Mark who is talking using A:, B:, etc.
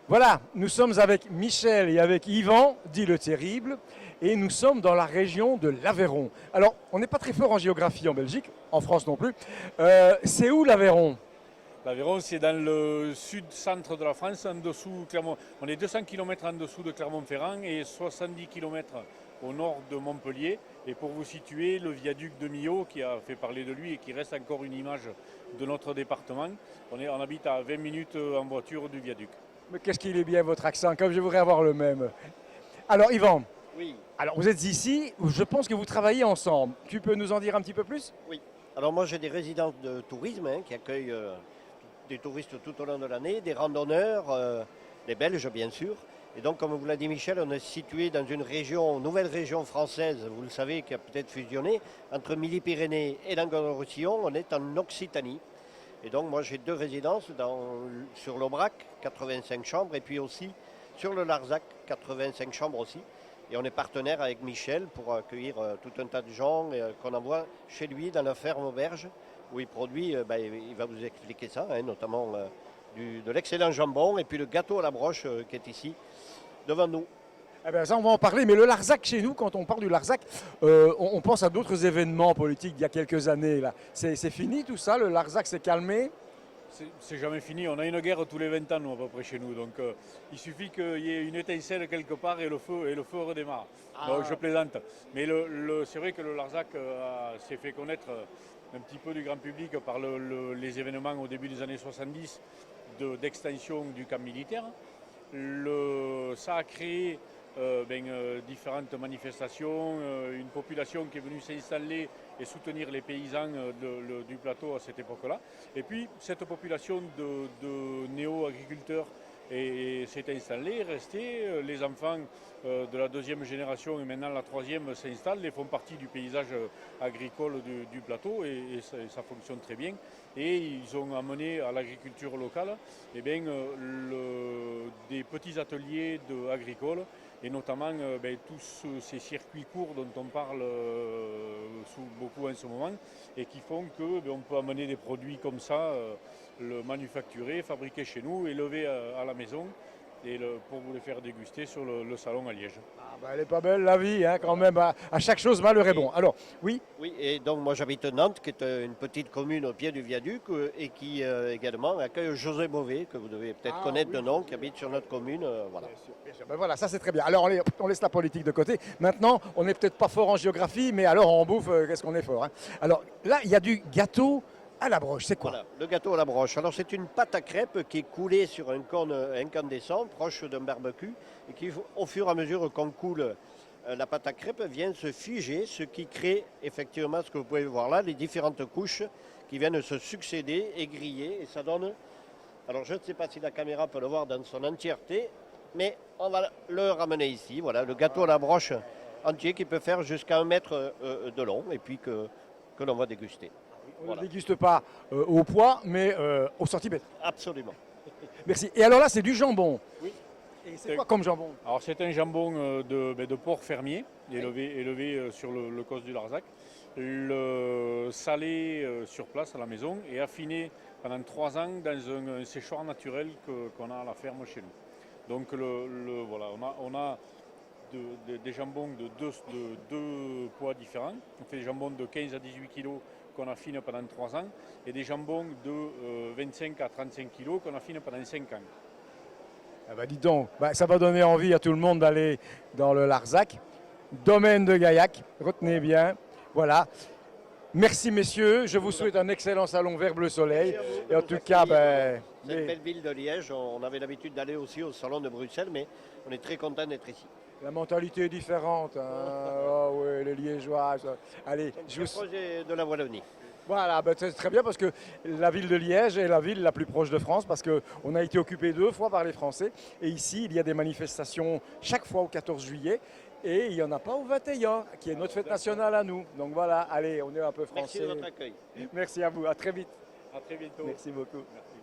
A: Voilà, nous sommes avec Michel et avec Yvan, dit le terrible, et nous sommes dans la région de l'Aveyron. Alors, on n'est pas très fort en géographie en Belgique, en France non plus. C'est où l'Aveyron?
B: L'Aveyron, c'est dans le sud-centre de la France, en dessous Clermont. On est 200 km en dessous de Clermont-Ferrand et 70 km au nord de Montpellier. Et pour vous situer, le viaduc de Millau, qui a fait parler de lui et qui reste encore une image de notre département, on habite à 20 minutes en voiture du viaduc.
A: Mais qu'est-ce qu'il est bien votre accent, comme je voudrais avoir le même. Alors, Yvan,
C: Oui,
A: alors vous êtes ici, je pense que vous travaillez ensemble. Tu peux nous en dire un petit peu plus?
C: oui. Alors moi j'ai des résidences de tourisme qui accueillent des touristes tout au long de l'année, des randonneurs, des Belges bien sûr. Et donc comme vous l'a dit Michel, on est situé dans une région, nouvelle région française, vous le savez, qui a peut-être fusionné, entre Midi-Pyrénées et Languedoc-Roussillon, on est en Occitanie. Et donc moi j'ai deux résidences sur l'Aubrac, 85 chambres, et puis aussi sur le Larzac, 85 chambres aussi. Et on est partenaire avec Michel pour accueillir tout un tas de gens qu'on envoie chez lui dans la ferme auberge où il produit, il va vous expliquer ça, notamment de l'excellent jambon et puis le gâteau à la broche qui est ici devant nous.
A: Eh bien, ça, on va en parler. Mais le Larzac, chez nous, quand on parle du Larzac, on pense à d'autres événements politiques d'il y a quelques années. Là. C'est fini tout ça? Le Larzac s'est calmé?
B: C'est jamais fini. On a une guerre tous les 20 ans, nous, à peu près chez nous. Donc, il suffit qu'il y ait une étincelle quelque part et le feu redémarre. Donc, je plaisante. Mais c'est vrai que le Larzac s'est fait connaître un petit peu du grand public par les événements au début des années 70 d'extension du camp militaire. Ça a créé différentes manifestations, une population qui est venue s'installer et soutenir les paysans du plateau à cette époque-là. Et puis cette population de néo-agriculteurs s'est installée, est restée. Les enfants de la deuxième génération et maintenant la troisième s'installent et font partie du paysage agricole du plateau et ça fonctionne très bien. Et ils ont amené à l'agriculture locale des petits ateliers agricoles et notamment tous ces circuits courts dont on parle beaucoup en ce moment et qui font qu'on peut amener des produits comme ça, le manufacturer, fabriquer chez nous, élever à la maison et pour vous les faire déguster sur le salon à Liège.
A: Ah ben, elle est pas belle la vie, hein, quand même. À chaque chose, malheur est bon. Alors, oui.
C: Oui, et donc moi j'habite Nantes, qui est une petite commune au pied du viaduc et qui également accueille José Beauvais, que vous devez peut-être connaître de nom, qui habite sur notre commune. Voilà.
A: Bien sûr, bien sûr. Ben voilà, ça c'est très bien. Alors on laisse la politique de côté. Maintenant, on n'est peut-être pas fort en géographie, mais alors en bouffe, qu'est-ce qu'on est fort, hein. Alors là, il y a du gâteau à la broche. C'est quoi?
C: Voilà, le gâteau à la broche. Alors c'est une pâte à crêpes qui est coulée sur un cône incandescent, proche d'un barbecue, et qui, au fur et à mesure qu'on coule la pâte à crêpes, vient se figer, ce qui crée effectivement ce que vous pouvez voir là, les différentes couches qui viennent se succéder et griller, et ça donne... Alors je ne sais pas si la caméra peut le voir dans son entièreté, mais on va le ramener ici. Voilà, le gâteau à la broche entier qui peut faire jusqu'à 1 mètre de long, et puis que l'on va déguster.
A: On ne déguste pas au poids, mais au centimètre.
C: Absolument.
A: Merci. Et alors là, c'est du jambon.
C: Oui.
A: Et c'est quoi comme jambon?
B: Alors c'est un jambon de porc fermier, élevé sur le cos du Larzac, salé sur place à la maison et affiné pendant 3 ans dans un séchoir naturel qu'on a à la ferme chez nous. Donc voilà, on a des jambons de deux poids différents. On fait des jambons de 15 à 18 kg qu'on affine pendant 3 ans et des jambons de 25 à 35 kg qu'on affine pendant 5 ans.
A: Ah bah dis donc, ça va donner envie à tout le monde d'aller dans le Larzac. Domaine de Gaillac, retenez bien. Voilà. Merci messieurs, je vous souhaite un excellent salon vert bleu soleil. Et en tout cas,
C: cette belle ville de Liège, on avait l'habitude d'aller aussi au salon de Bruxelles, mais on est très content d'être ici.
A: la mentalité est différente. Hein. Oh oui, les Liégeois. Allez,
C: je vous... projet de la Wallonie.
A: Voilà, c'est très bien parce que la ville de Liège est la ville la plus proche de France parce qu'on a été occupé 2 fois par les Français. Et ici, il y a des manifestations chaque fois au 14 juillet. Et il n'y en a pas au 21, qui est notre fête nationale à nous. Donc voilà, allez, on est un peu français.
C: Merci de votre accueil.
A: Merci à vous, à très vite.
B: À très bientôt.
A: Merci beaucoup.
B: Merci.